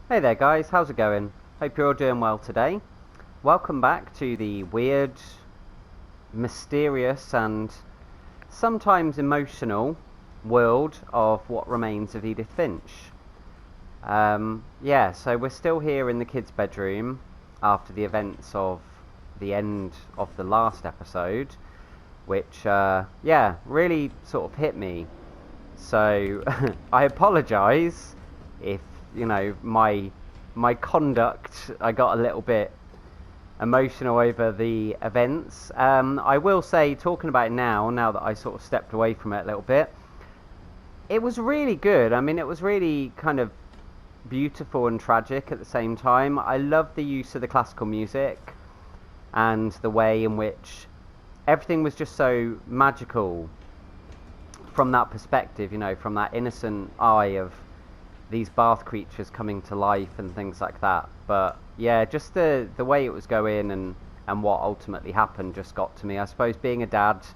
Hey there guys, how's it going? Hope you're all doing well today. Welcome back to the weird, mysterious and sometimes emotional world of What Remains of Edith Finch. So we're still here in the kids' bedroom after the events of the end of the last episode, which, really sort of hit me. So I apologise if my conduct, I got a little bit emotional over the events. I will say, talking about it now that I sort of stepped away from it a little bit, it was really good. I mean, it was really kind of beautiful and tragic at the same time. I love the use of the classical music and the way in which everything was just so magical from that perspective, from that innocent eye of these bath creatures coming to life and things like that. But yeah, just the way it was going and what ultimately happened just got to me. I suppose being a dad,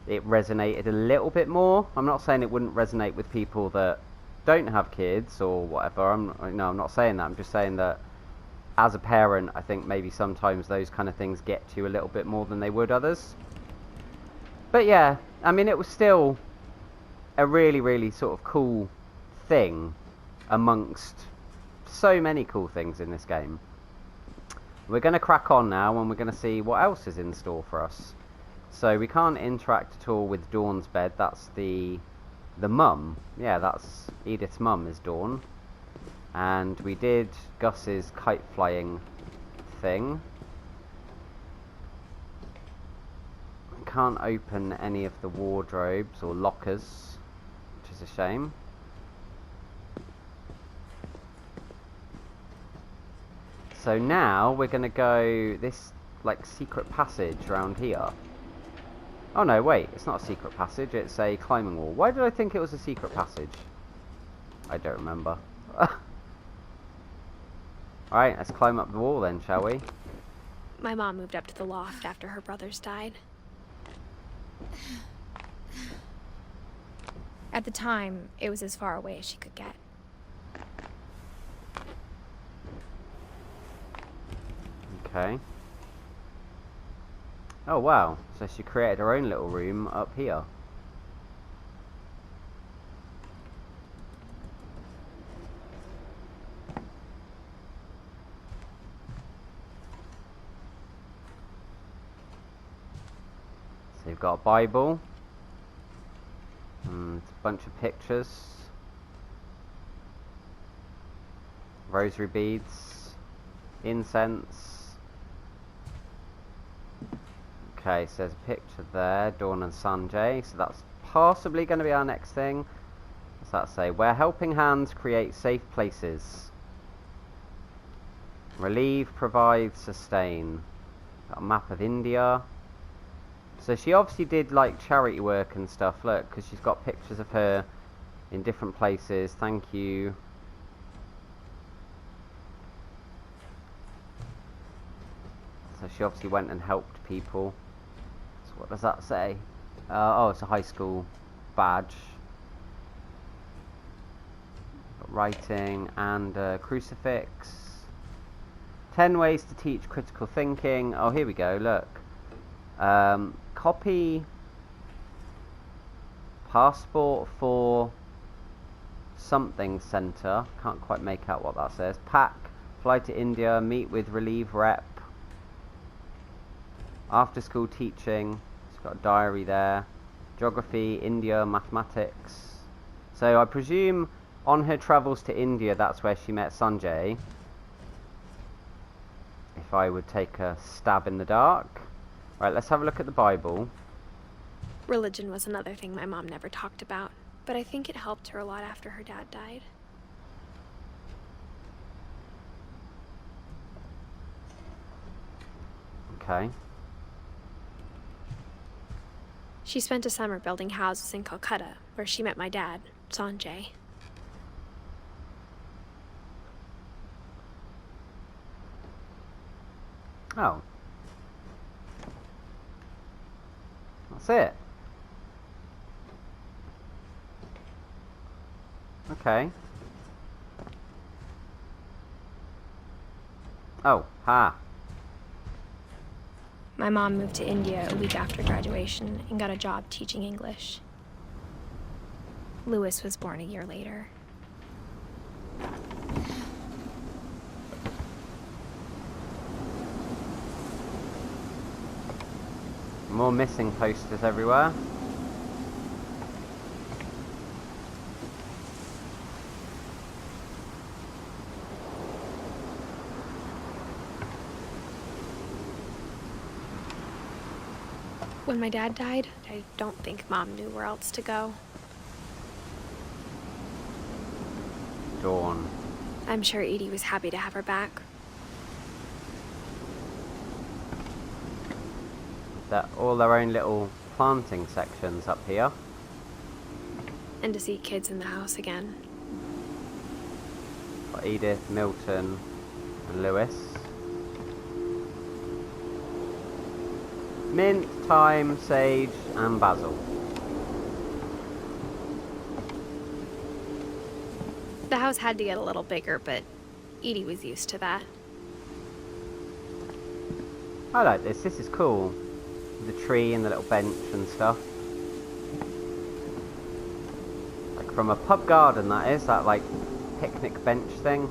it resonated a little bit more. I'm not saying it wouldn't resonate with people that don't have kids or whatever. I'm not saying that. I'm just saying that as a parent, I think maybe sometimes those kind of things get to you a little bit more than they would others. But yeah, I mean, it was still a really, really sort of cool thing amongst so many cool things in this game. We're going to crack on now and we're going to see what else is in store for us. So we can't interact at all with Dawn's bed. That's the mum. Yeah, that's Edith's mum is Dawn. And we did Gus's kite flying thing. We can't open any of the wardrobes or lockers, which is a shame. So now we're going to go this like secret passage around here. Oh no, wait, it's not a secret passage, it's a climbing wall. Why did I think it was a secret passage? I don't remember. Alright, let's climb up the wall then, shall we? My mom moved up to the loft after her brothers died. At the time, it was as far away as she could get. Okay. Oh wow, so she created her own little room up here. So you've got a Bible. And a bunch of pictures. Rosary beads. Incense. Okay, so there's a picture there, Dawn and Sanjay, so that's possibly going to be our next thing. What's that say? Where helping hands create safe places. Relieve, provide, sustain. Got a map of India. So she obviously did like charity work and stuff, look, because she's got pictures of her in different places. Thank you. So she obviously went and helped people. What does that say? Oh, it's a high school badge. Got writing and a crucifix. 10 ways to teach critical thinking. Oh, here we go, look. Copy passport for something centre. Can't quite make out what that says. Pack, fly to India, meet with relieve rep. After school teaching. It's got a diary there. Geography, India, mathematics. So I presume on her travels to India, that's where she met Sanjay. If I would take a stab in the dark. Right, let's have a look at the Bible. Religion was another thing my mom never talked about, but I think it helped her a lot after her dad died. Okay. She spent a summer building houses in Calcutta, where she met my dad, Sanjay. Oh. That's it. Okay. Oh, ha. My mom moved to India a week after graduation and got a job teaching English. Louis was born a year later. More missing posters everywhere. When my dad died, I don't think Mom knew where else to go. Dawn. I'm sure Edie was happy to have her back. They're all their own little planting sections up here. And to see kids in the house again. Got Edith, Milton, and Louis. Mint, thyme, sage, and basil. The house had to get a little bigger, but Edie was used to that. I like this. This is cool. The tree and the little bench and stuff. Like from a pub garden, that is. That like picnic bench thing.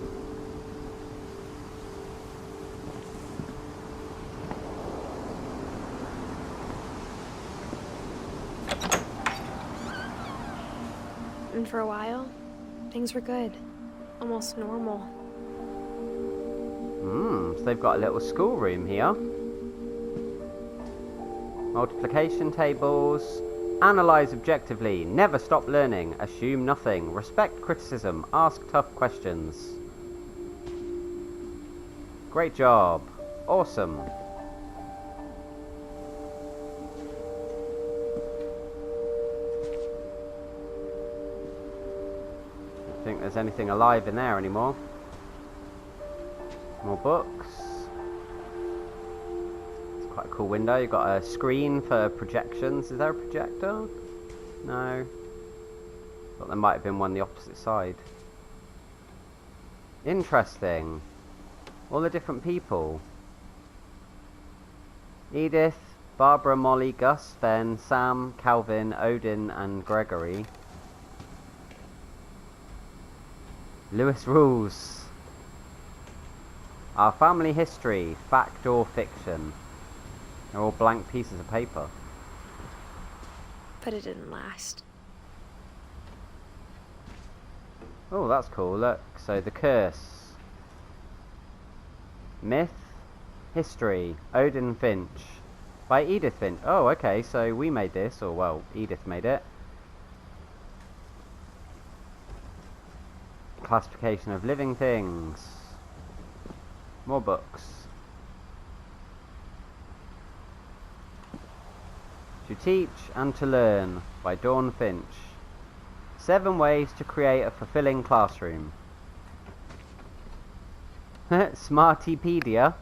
And for a while, things were good. Almost normal. So they've got a little schoolroom here. Multiplication tables. Analyze objectively. Never stop learning. Assume nothing. Respect criticism. Ask tough questions. Great job. Awesome. Don't think there's anything alive in there anymore. More books. It's quite a cool window. You've got a screen for projections. Is there a projector? No. Thought there might have been one the opposite side. Interesting. All the different people. Edith, Barbara, Molly, Gus, Ben, Sam, Calvin, Odin, and Gregory. Lewis rules. Our family history, fact or fiction. They're all blank pieces of paper. But it didn't last. Oh, that's cool. Look, so the curse. Myth, history, Odin Finch. By Edith Finch. Oh, okay, so we made this, or well, Edith made it. Classification of living things. More books. To Teach and to Learn by Dawn Finch. 7 ways to create a fulfilling classroom. Smartipedia.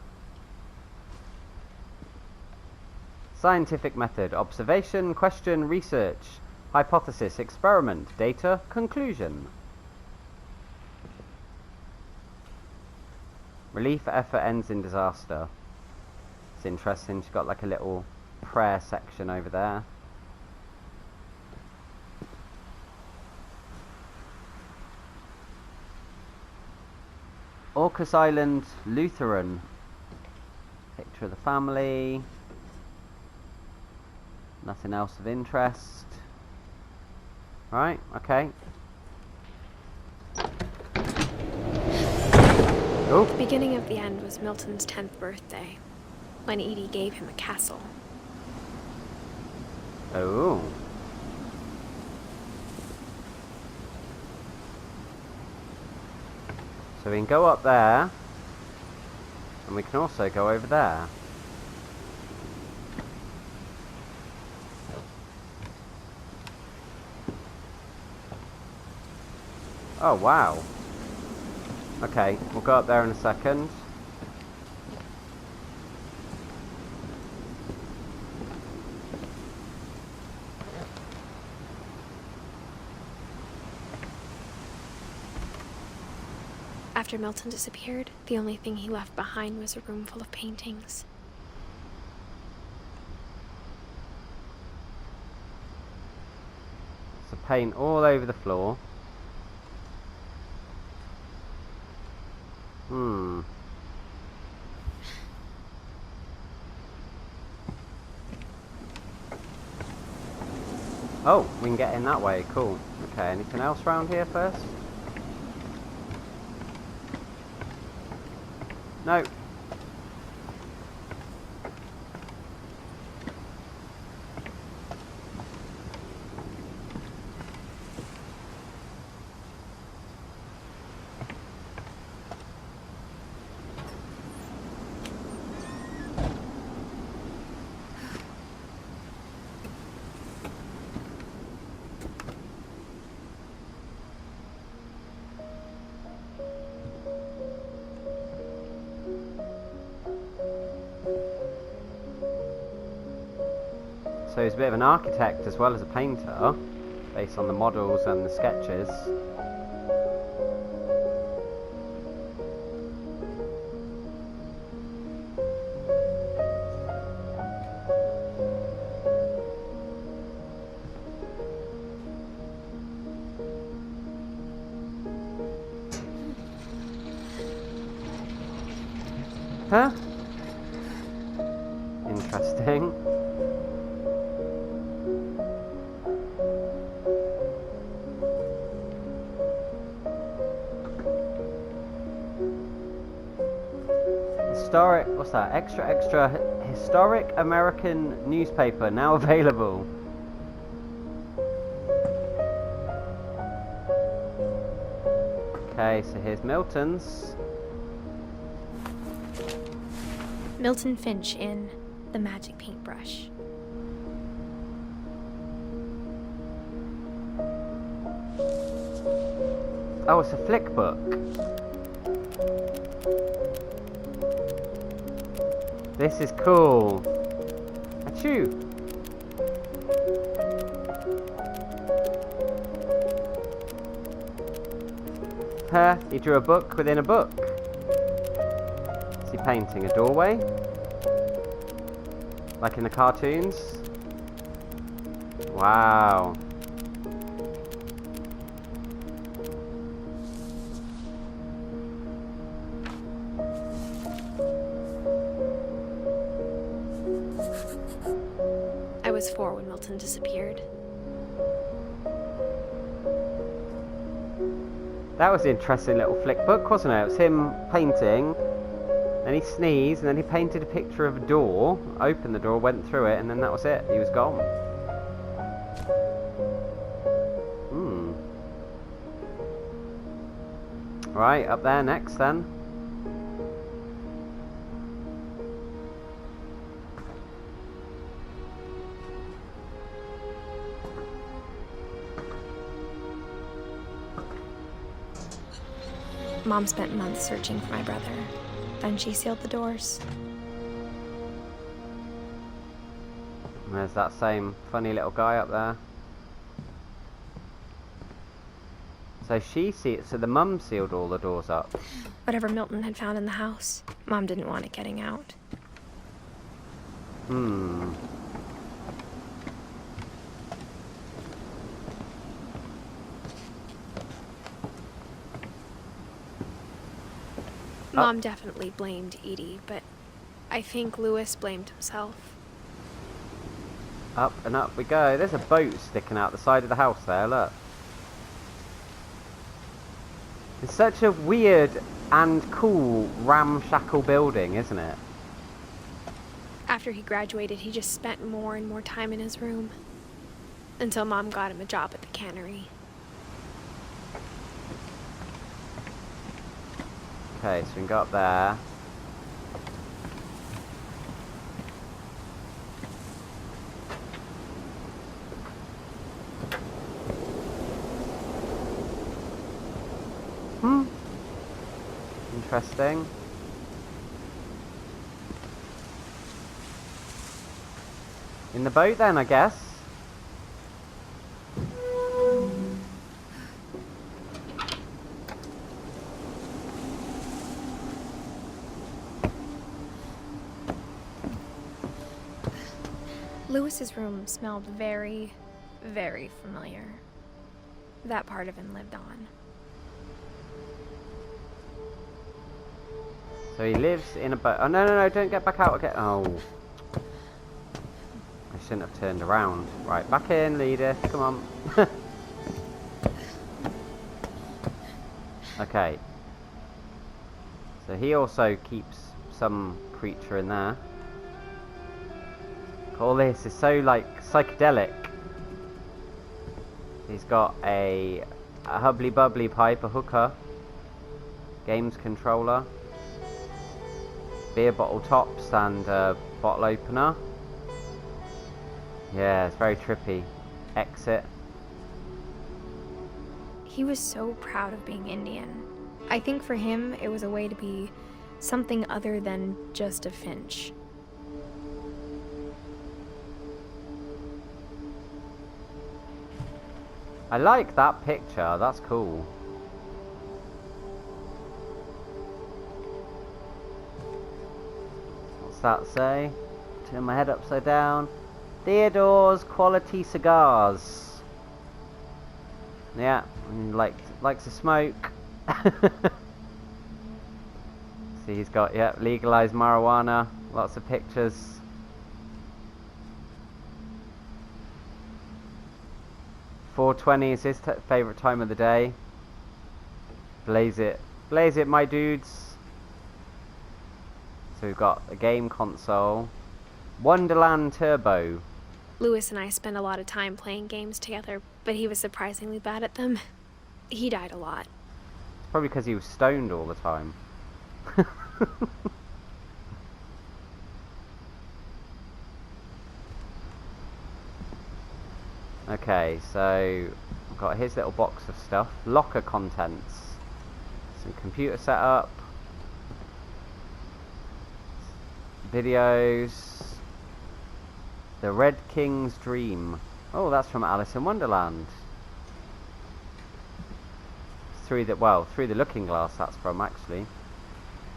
Scientific method. Observation, question, research. Hypothesis, experiment, data, conclusion. Relief effort ends in disaster. It's interesting, she's got like a little prayer section over there. Orcas Island Lutheran. Picture of the family. Nothing else of interest. Right, okay. Oh. The beginning of the end was Milton's 10th birthday, when Edie gave him a castle. Oh. So we can go up there, and we can also go over there. Oh, wow. Okay, we'll go up there in a second. After Milton disappeared, the only thing he left behind was a room full of paintings. So paint all over the floor. Oh, we can get in that way, cool. Okay, anything else around here first? No. So he's a bit of an architect as well as a painter, based on the models and the sketches. Huh? Interesting. Historic, what's that? Extra historic American newspaper now available. Okay, so here's Milton's. Milton Finch in The Magic Paintbrush. Oh, it's a flick book. This is cool. Achoo! Huh, he drew a book within a book. Is he painting a doorway? Like in the cartoons? Wow. I was 4 when Milton disappeared. That was an interesting little flick book, wasn't it? It was him painting, then he sneezed, and then he painted a picture of a door, opened the door, went through it, and then that was it. He was gone. Right, up there next then. Mom spent months searching for my brother. Then she sealed the doors. And there's that same funny little guy up there. So the mum sealed all the doors up. Whatever Milton had found in the house, Mom didn't want it getting out. Mom definitely blamed Edie, but I think Lewis blamed himself. Up and up we go. There's a boat sticking out the side of the house there, look. It's such a weird and cool ramshackle building, isn't it? After he graduated, he just spent more and more time in his room. Until Mom got him a job at the cannery. Okay, so we can go up there. Interesting. In the boat then, I guess. Lewis's room smelled very, very familiar. That part of him lived on. So he lives in a boat. Oh, no, no, no, don't get back out again. Oh. I shouldn't have turned around. Right, back in, Edith. Come on. Okay. So he also keeps some creature in there. All this is so, like, psychedelic. He's got a hubbly bubbly pipe, a hookah, games controller, beer bottle tops, and a bottle opener. Yeah, it's very trippy. Exit. He was so proud of being Indian. I think for him, it was a way to be something other than just a Finch. I like that picture, that's cool. What's that say? Turn my head upside down. Theodore's Quality Cigars. Yeah, likes to smoke. See, he's got, yeah, legalized marijuana, lots of pictures. .420 is his favourite time of the day. Blaze it, my dudes. So we've got a game console. Wonderland Turbo. Lewis and I spent a lot of time playing games together, but he was surprisingly bad at them. He died a lot. It's probably because he was stoned all the time. Okay, so I've got his little box of stuff. Locker contents. Some computer setup. Videos. The Red King's Dream. Oh, that's from Alice in Wonderland. Through the looking glass that's from, actually.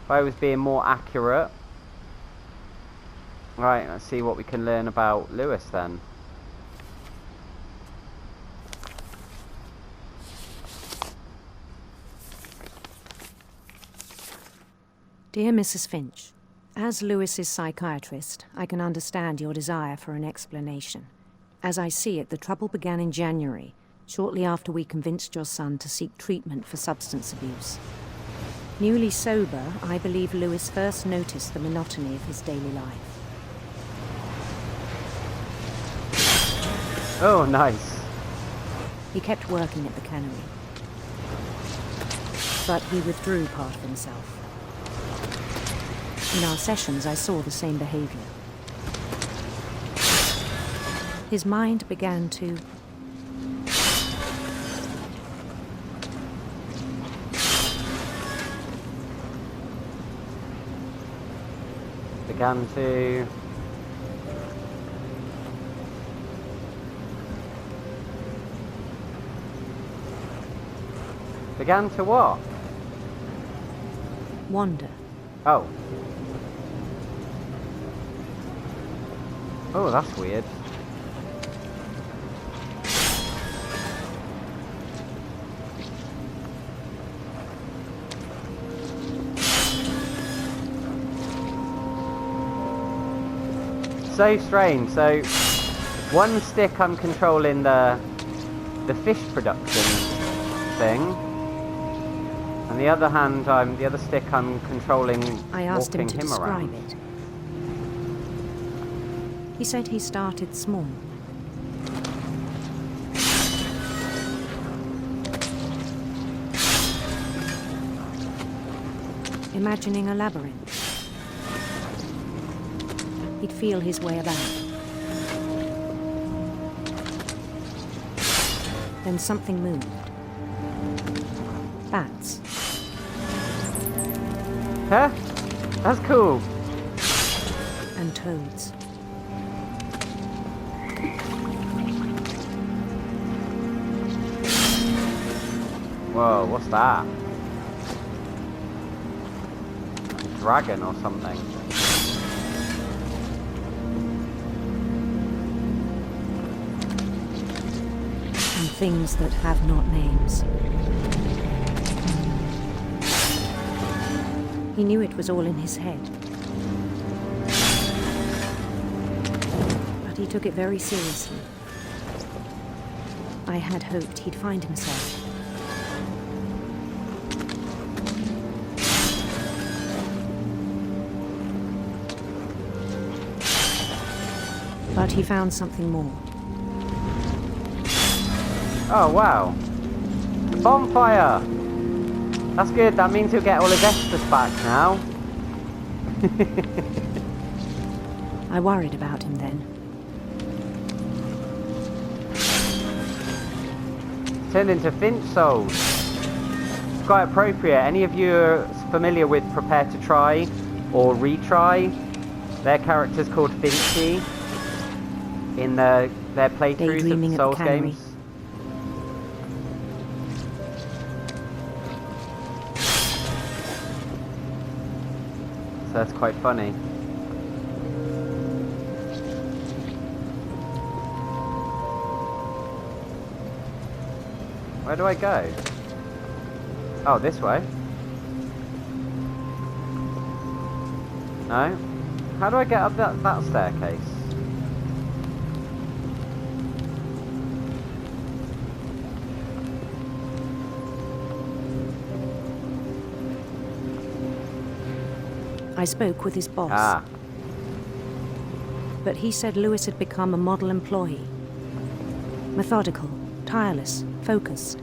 If I was being more accurate. Right, let's see what we can learn about Lewis then. Dear Mrs. Finch, as Lewis's psychiatrist, I can understand your desire for an explanation. As I see it, the trouble began in January, shortly after we convinced your son to seek treatment for substance abuse. Newly sober, I believe Lewis first noticed the monotony of his daily life. Oh, nice. He kept working at the cannery, but he withdrew part of himself. In our sessions, I saw the same behavior. His mind began to began to what? wander. Oh. Oh, that's weird. So strange. So one stick I'm controlling the fish production thing, and the other hand the other stick I'm controlling I asked him to walking him describe around. it. He said he started small. Imagining a labyrinth. He'd feel his way about. Then something moved. Bats. Huh? That's cool. And toads. Whoa, what's that? A dragon or something. things that have not names. He knew it was all in his head. But he took it very seriously. I had hoped he'd find himself. But he found something more. Oh, wow. The bonfire! That's good, that means he'll get all his extras back now. I worried about him then. Turned into Finch souls. It's quite appropriate. Any of you are familiar with Prepare to Try or Retry? Their character's called Finchy in their playthroughs of Daydreaming the at Souls the cannery. games. So that's quite funny. Where do I go? Oh, this way. No? How do I get up that staircase? I spoke with his boss. Ah. But he said Lewis had become a model employee. Methodical, tireless, focused.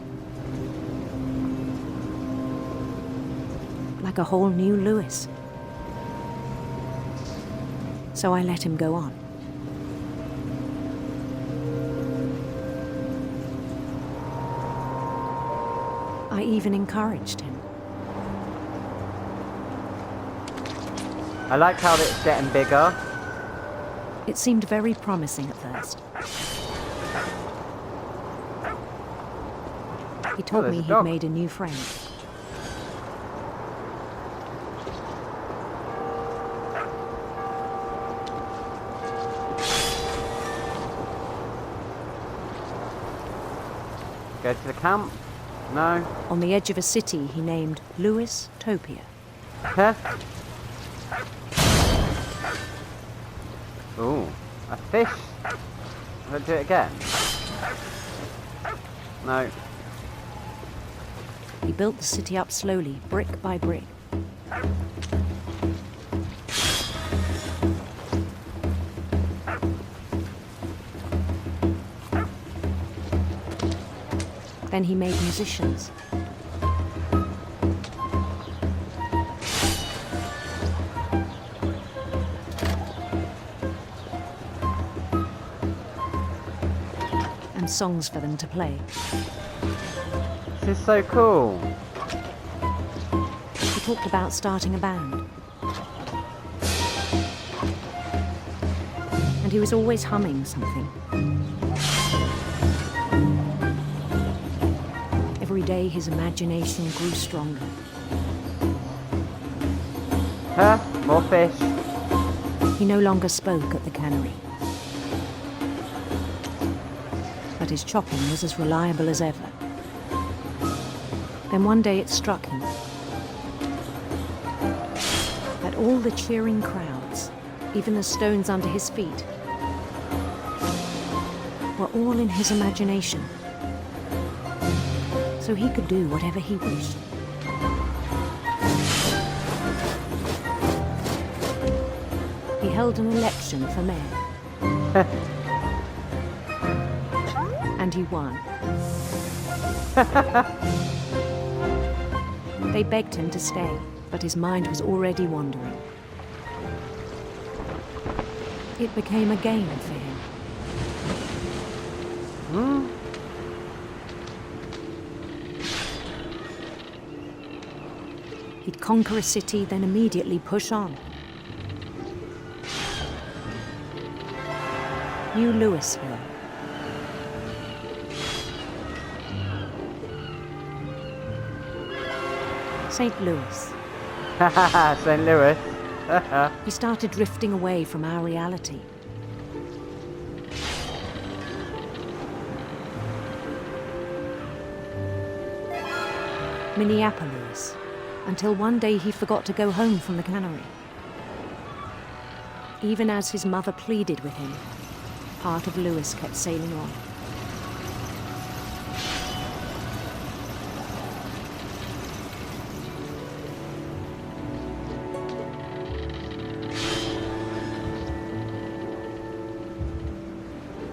Like a whole new Lewis. So I let him go on. I even encouraged him. I like how it's getting bigger. It seemed very promising at first. He told there's me a he'd dog. made a new friend. Go to the camp? No? On the edge of a city he named Lewis Topia. Huh? Ooh, a fish. Should I do it again? No. He built the city up slowly, brick by brick. Then he made musicians. And songs for them to play. This is so cool. He talked about starting a band. And he was always humming something. Every day his imagination grew stronger. Huh? More fish. He no longer spoke at the cannery. But his chopping was as reliable as ever. Then one day it struck him that all the cheering crowds, even the stones under his feet, were all in his imagination. So he could do whatever he wished. He held an election for mayor. And he won. They begged him to stay, but his mind was already wandering. It became a game for him. He'd conquer a city, then immediately push on. New Louisville. St. Louis. St. Louis. He started drifting away from our reality. Minneapolis, until one day he forgot to go home from the cannery. Even as his mother pleaded with him, part of Lewis kept sailing on.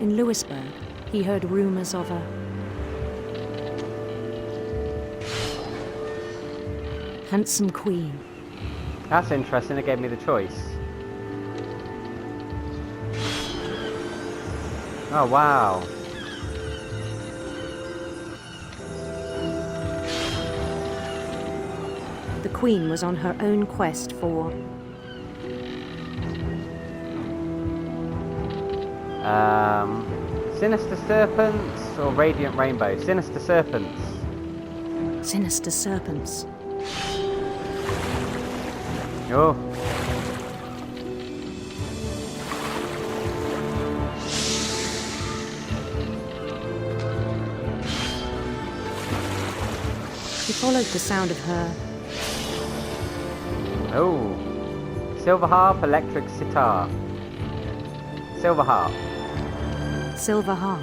In Lewisburg, he heard rumors of a handsome queen. That's interesting, it gave me the choice. Oh, wow. The queen was on her own quest for Sinister serpents or radiant rainbow? Sinister serpents. sinister serpents. Oh. He followed the sound of her Oh. Silver harp, electric sitar. Silver harp. silver harp.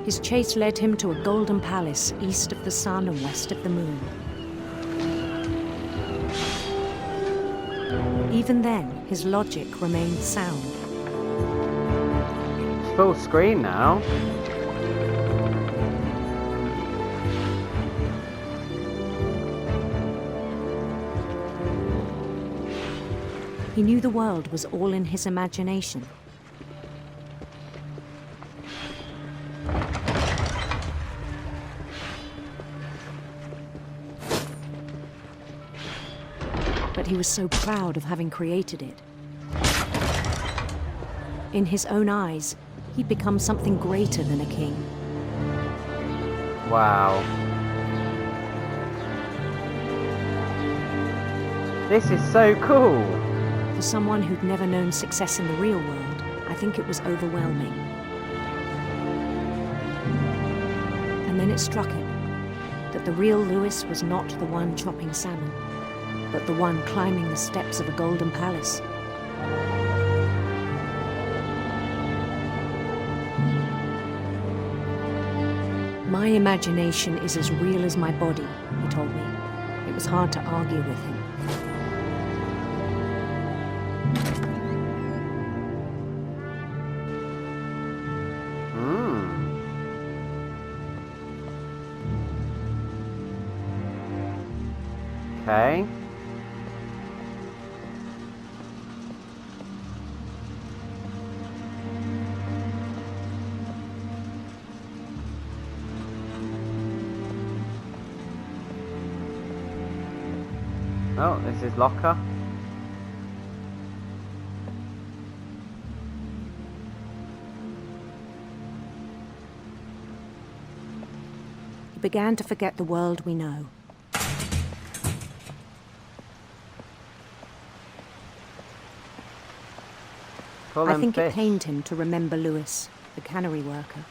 His chase led him to a golden palace east of the sun and west of the moon. Even then, his logic remained sound. It's full screen now. He knew the world was all in his imagination. But he was so proud of having created it. In his own eyes, he'd become something greater than a king. Wow. This is so cool. For someone who'd never known success in the real world, I think it was overwhelming. And then it struck him that the real Lewis was not the one chopping salmon, but the one climbing the steps of a golden palace. My imagination is as real as my body, he told me. It was hard to argue with him. Okay. Oh, this is locker. He began to forget the world we know. I think it pained him to remember Lewis, the cannery worker.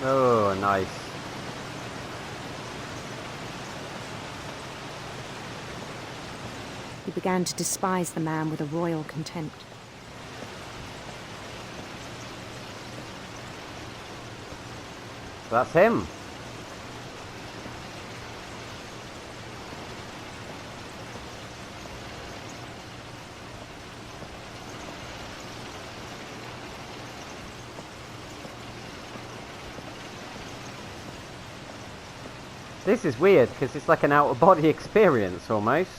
Oh, nice. He began to despise the man with a royal contempt. So that's him. This is weird because it's like an out-of-body experience almost.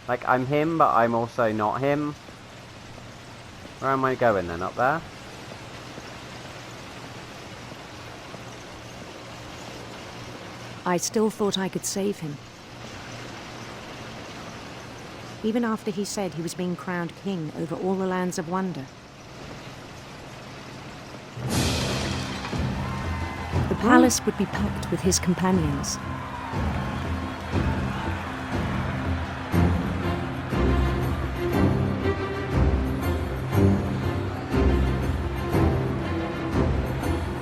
Like I'm him, but I'm also not him. Where am I going then? Up there? I still thought I could save him. even after he said he was being crowned king over all the lands of wonder. The palace would be packed with his companions.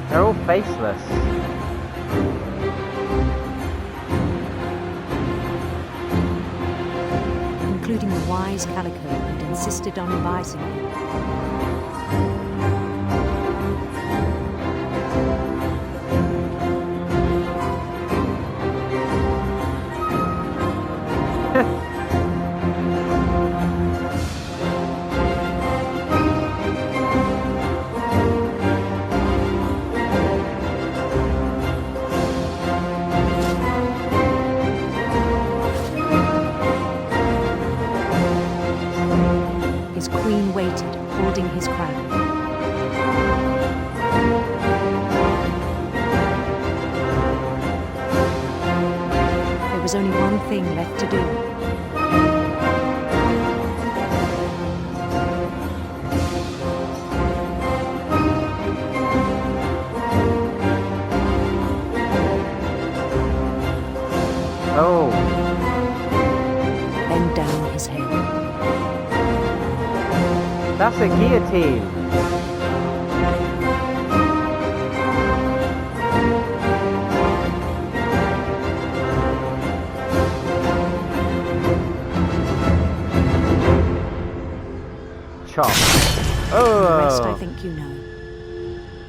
They're all faceless. Including the wise Calico, who'd insisted on advising him. His queen waited, holding his crown. There was only one thing left to do. Oh, Bend down his head. that's a guillotine. Chop. The rest I Oh. think you know.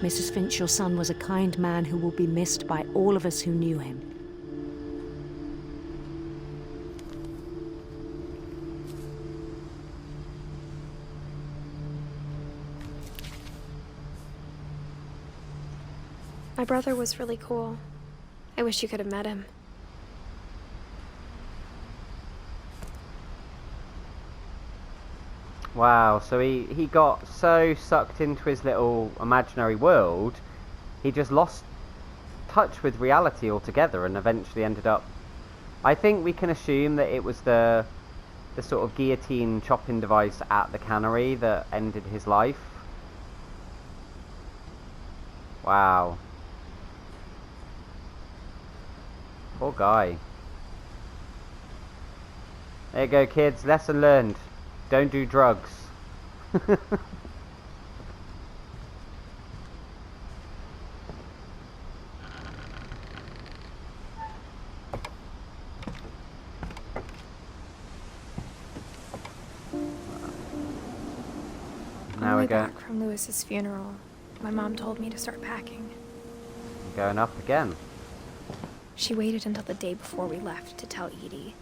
Mrs. Finch, your son was a kind man who will be missed by all of us who knew him. My brother was really cool. I wish you could have met him. Wow, so he got so sucked into his little imaginary world, he just lost touch with reality altogether and eventually ended up... I think we can assume that it was the sort of guillotine chopping device at the cannery that ended his life. Wow. Poor guy. There you go, kids. Lesson learned. Don't do drugs. On Now the we're way going, back from Lewis's funeral, my mom told me to start packing. going up again. She waited until the day before we left to tell Edie.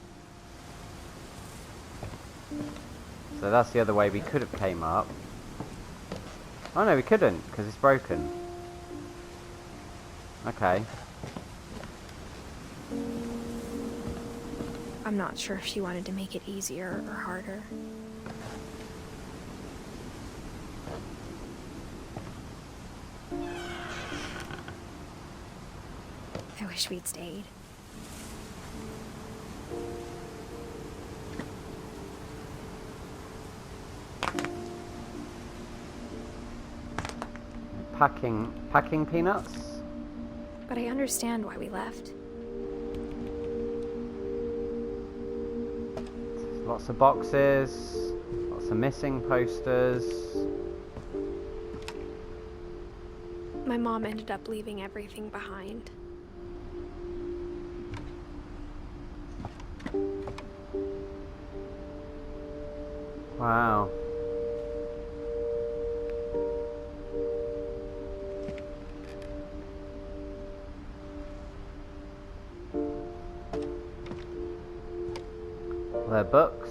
So that's the other way we could have came up. Oh no, we couldn't, because it's broken. Okay. I'm not sure if she wanted to make it easier or harder. I wish we'd stayed. Packing peanuts? But I understand why we left. Lots of boxes, lots of missing posters. My mom ended up leaving everything behind. Wow. Their books.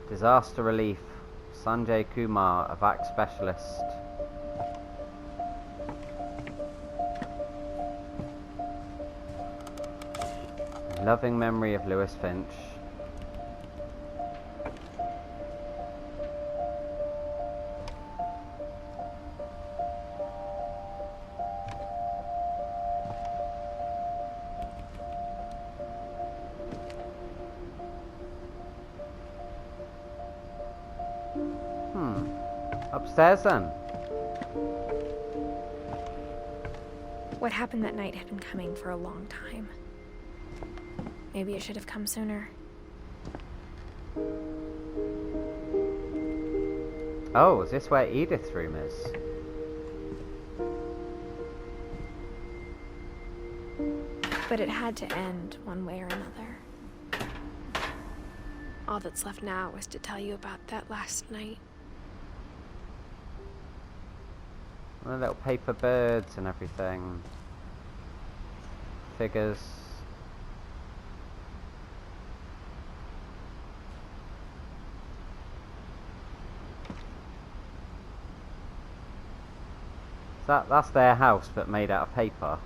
Disaster relief. Sanjay Kumar, a vac specialist. Loving memory of Lewis Finch. upstairs then. What happened that night had been coming for a long time. Maybe it should have come sooner. Oh, is this where Edith's room is? But it had to end one way or another. All that's left now is to tell you about that last night. And the little paper birds and everything. Figures. That's their house, but made out of paper.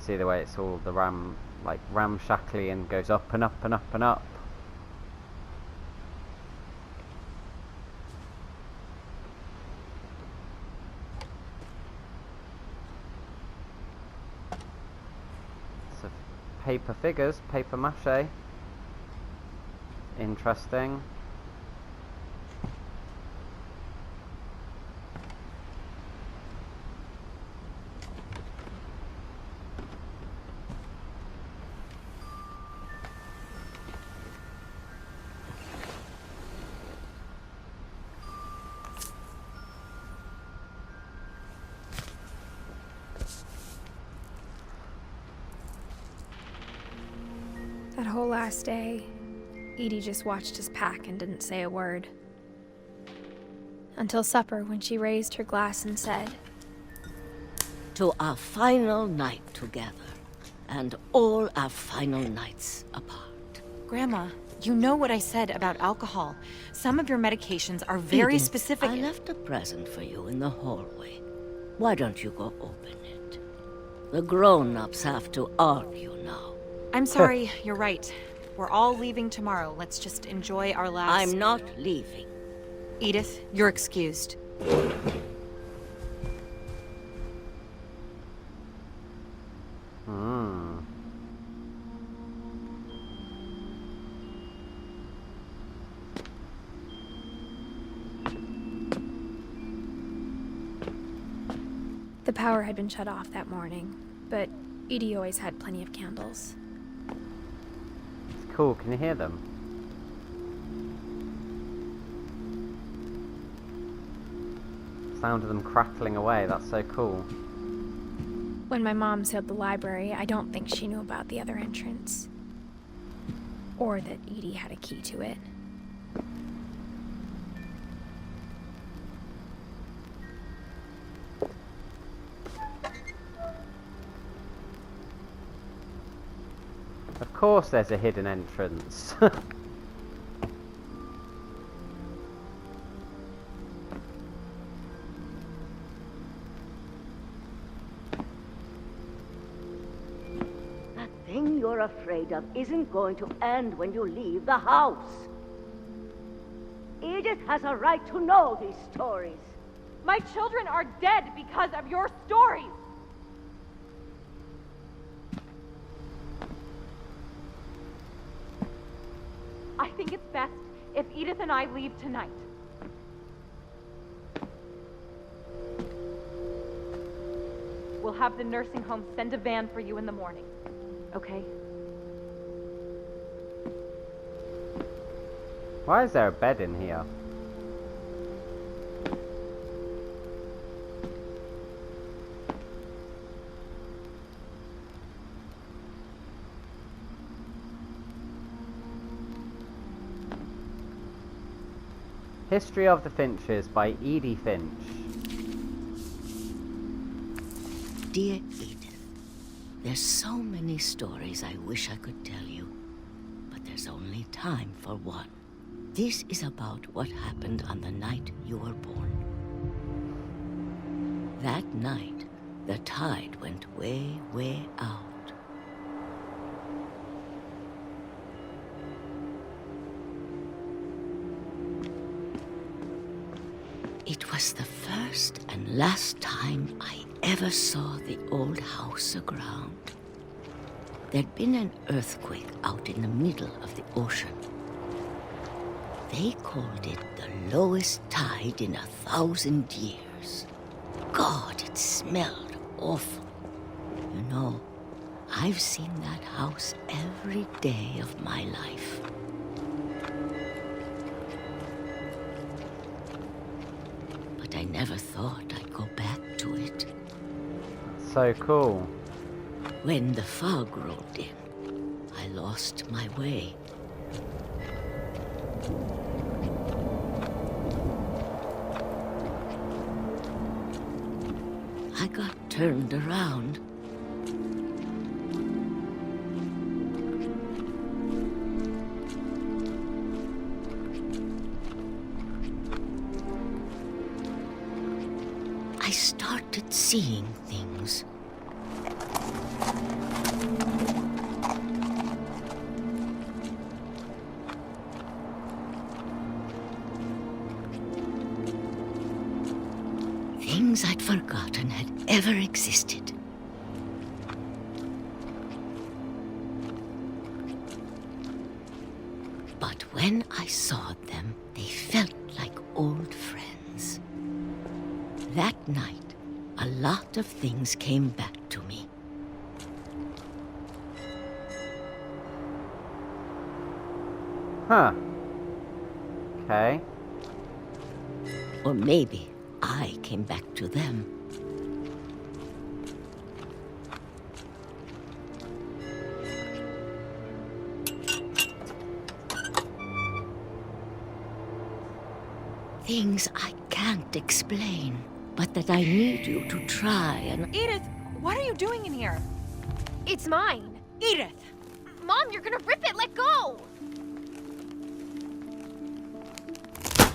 See the way it's all the ramshackly and goes up and up and up and up. So paper figures, paper mache. Interesting. That whole last day, Edie just watched us pack and didn't say a word. Until supper, when she raised her glass and said, "To our final night together, and all our final nights apart." Grandma, you know what I said about alcohol. Some of your medications are very Edith, specific. I left a present for you in the hallway. Why don't you go open it? The grown-ups have to argue now. I'm sorry, you're right. We're all leaving tomorrow. Let's just enjoy our last... I'm not leaving. Edith, you're excused. The power had been shut off that morning, but Edie always had plenty of candles. It's cool, can you hear them? Sound of them crackling away, that's so cool. When my mom sealed the library, I don't think she knew about the other entrance. Or that Edie had a key to it. Of course there's a hidden entrance. That thing you're afraid of isn't going to end when you leave the house. Edith has a right to know these stories. My children are dead because of your stories! I think it's best if Edith and I leave tonight. We'll have the nursing home send a van for you in the morning, okay? Why is there a bed in here? History of the Finches by Edith Finch. Dear Edith, there's so many stories I wish I could tell you, but there's only time for one. This is about what happened on the night you were born. That night, the tide went way, way out. It was the first and last time I ever saw the old house aground. There'd been an earthquake out in the middle of the ocean. They called it the lowest tide in 1,000 years. God, it smelled awful. You know, I've seen that house every day of my life. But I never thought I'd go back to it. So cool. When the fog rolled in, I lost my way. I got turned around. I started seeing things. Things I'd forgotten had ever existed. But when I saw them, they felt like old friends. That night, a lot of things came back to me. Huh. Okay. Or maybe I came back to them. Things I can't explain, but that I need you to try and... Edith, what are you doing in here? It's mine. Edith! Mom, you're gonna rip it. Let go.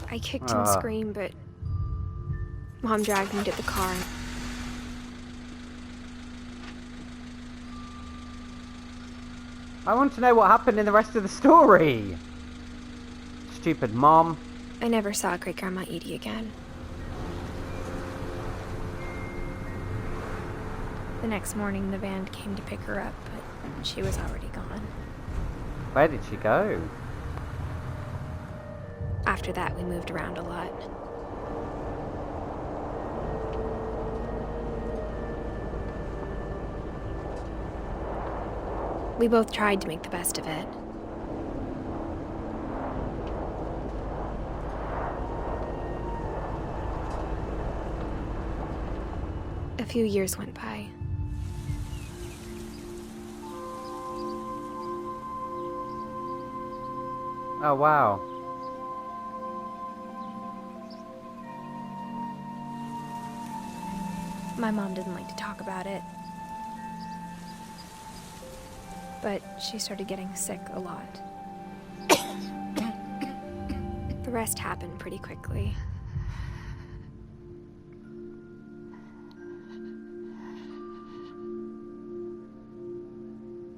I kicked and screamed, but Mom dragged me to the car. I want to know what happened in the rest of the story. Stupid mom. I never saw Great Grandma Edie again. The next morning, the band came to pick her up, but she was already gone. Where did she go? After that, we moved around a lot. We both tried to make the best of it. A few years went by. Oh, wow. My mom didn't like to talk about it. But she started getting sick a lot. The rest happened pretty quickly.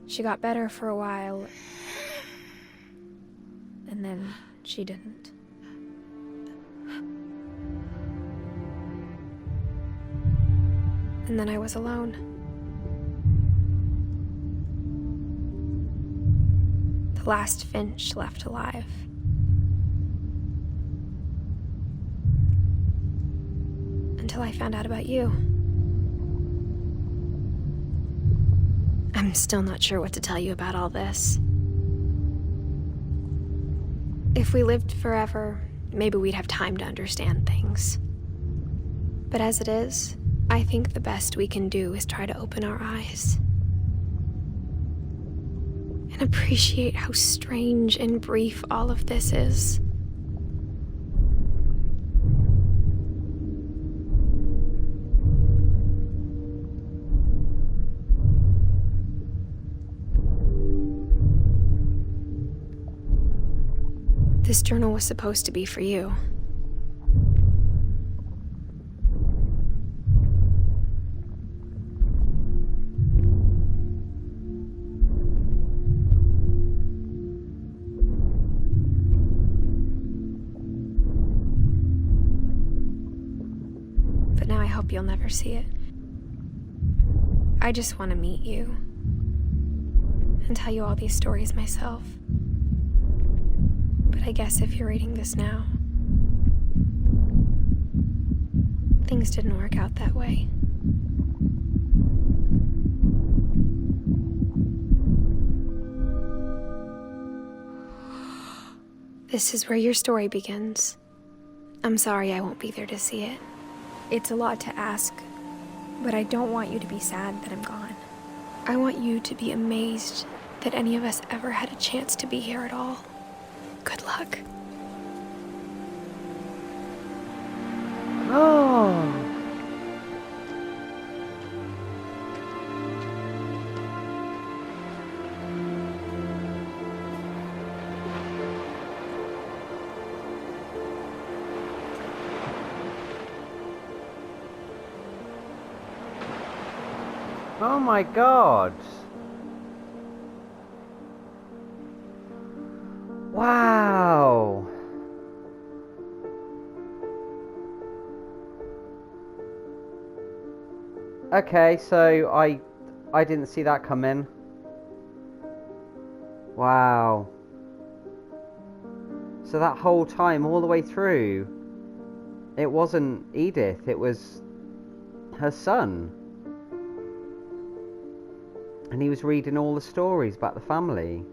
She got better for a while, and then she didn't. And then I was alone. The last Finch left alive. Until I found out about you. I'm still not sure what to tell you about all this. If we lived forever, maybe we'd have time to understand things. But as it is, I think the best we can do is try to open our eyes. And appreciate how strange and brief all of this is. This journal was supposed to be for you. But now I hope you'll never see it. I just want to meet you and tell you all these stories myself. But But I guess if you're reading this now, things didn't work out that way. This is where your story begins. I'm sorry I won't be there to see it. It's a lot to ask, but I don't want you to be sad that I'm gone. I want you to be amazed that any of us ever had a chance to be here at all. Good luck. Oh. Oh my god. Wow. Okay, so I didn't see that coming. Wow. So that whole time, all the way through, it wasn't Edith, it was her son. And he was reading all the stories about the family.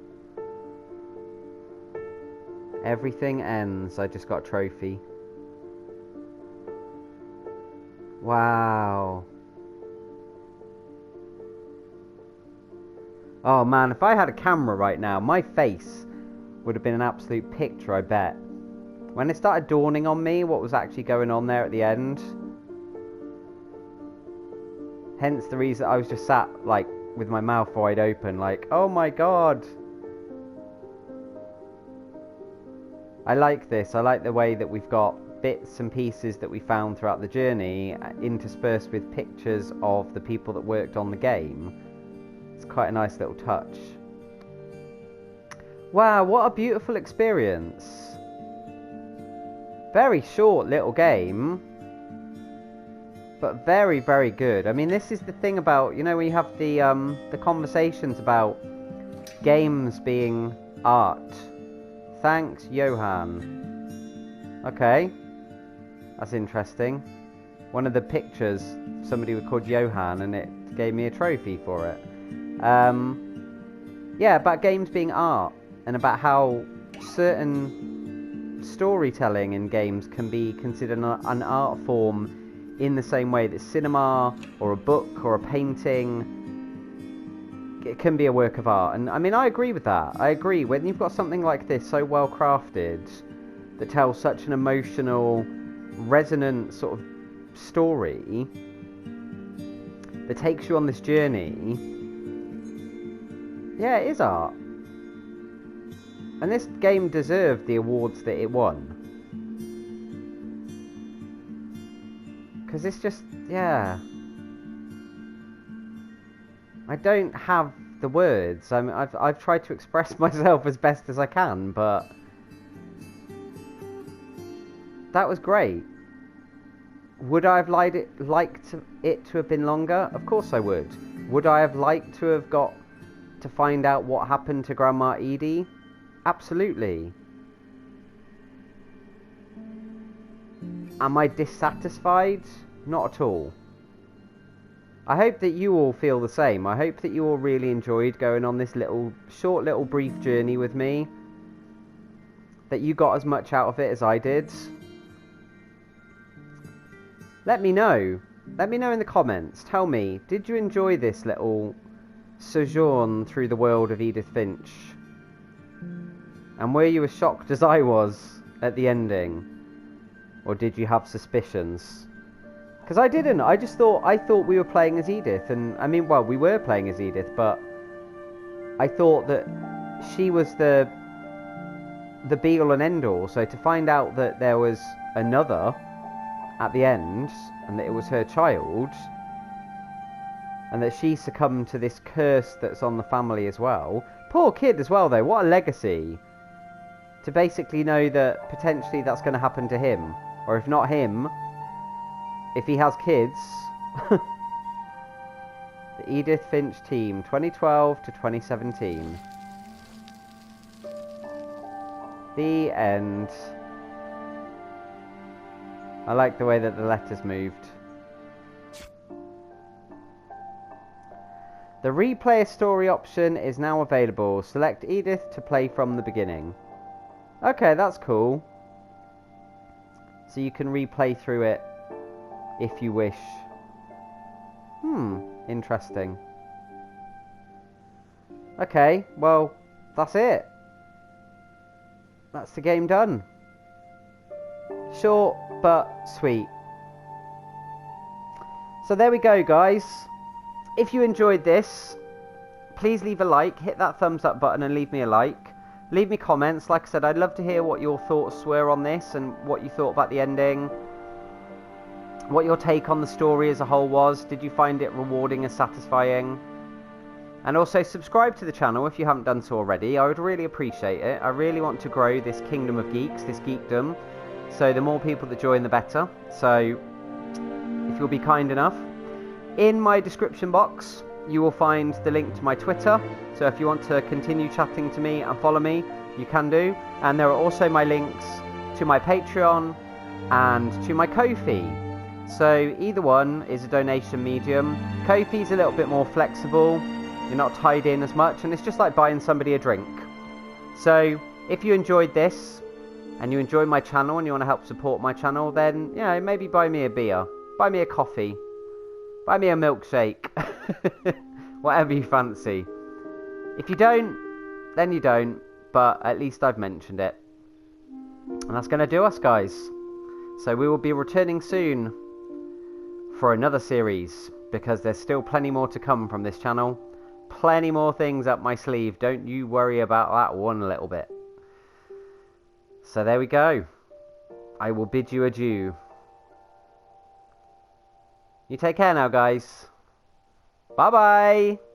Everything ends. I just got a trophy. Wow. Oh man, if I had a camera right now, my face would have been an absolute picture, I bet. When it started dawning on me what was actually going on there at the end. Hence the reason I was just sat, like, with my mouth wide open, like, oh my god. I like this. I like the way that we've got bits and pieces that we found throughout the journey interspersed with pictures of the people that worked on the game. It's quite a nice little touch. Wow, what a beautiful experience. Very short little game, but very, very good. I mean, this is the thing about, you know, when you have the conversations about games being art. Thanks, Johan. Okay, that's interesting. One of the pictures, somebody was called Johan, and it gave me a trophy for it. Yeah, about games being art, and about how certain storytelling in games can be considered an art form in the same way that cinema or a book or a painting, it can be a work of art. And I mean, I agree with that. I agree. When you've got something like this so well crafted that tells such an emotional, resonant sort of story that takes you on this journey, yeah, it is art. And this game deserved the awards that it won. Because it's just, yeah. I don't have the words. I mean, I've tried to express myself as best as I can, but that was great. Would I have liked it to have been longer? Of course I would. Would I have liked to have got to find out what happened to Grandma Edie? Absolutely. Am I dissatisfied? Not at all. I hope that you all feel the same. I hope that you all really enjoyed going on this short little brief journey with me. That you got as much out of it as I did. Let me know. Let me know in the comments. Tell me, did you enjoy this little sojourn through the world of Edith Finch? And were you as shocked as I was at the ending? Or did you have suspicions? Because I didn't. I thought we were playing as Edith. And I mean, well, we were playing as Edith, but I thought that she was the be-all and end-all. So to find out that there was another at the end, and that it was her child, and that she succumbed to this curse that's on the family as well. Poor kid as well, though. What a legacy. To basically know that potentially that's going to happen to him. Or if not him, if he has kids. The Edith Finch team, 2012 to 2017. The end. I like the way that the letters moved. The replay a story option is now available. Select Edith to play from the beginning. Okay, that's cool. So you can replay through it if you wish. Interesting. Okay, well, that's it. That's the game done. Short but sweet. So there we go, guys. If you enjoyed this, please leave a like, hit that thumbs up button and leave me a like. Leave me comments. Like I said, I'd love to hear what your thoughts were on this and what you thought about the ending. What your take on the story as a whole was. Did you find it rewarding and satisfying? And also subscribe to the channel if you haven't done so already. I would really appreciate it. I really want to grow this kingdom of geeks, this geekdom. So the more people that join, the better. So if you'll be kind enough. In my description box, you will find the link to my Twitter. So if you want to continue chatting to me and follow me, you can do. And there are also my links to my Patreon and to my Ko-fi. So either one is a donation medium. Ko-fi is a little bit more flexible. You're not tied in as much, and it's just like buying somebody a drink. So if you enjoyed this and you enjoy my channel and you want to help support my channel, then, you know, maybe buy me a beer, buy me a coffee, buy me a milkshake, whatever you fancy. If you don't, then you don't, but at least I've mentioned it. And that's going to do us, guys. So we will be returning soon for another series, because there's still plenty more to come from this channel. Plenty more things up my sleeve. Don't you worry about that one little bit. So there we go. I will bid you adieu. You take care now, guys. Bye-bye.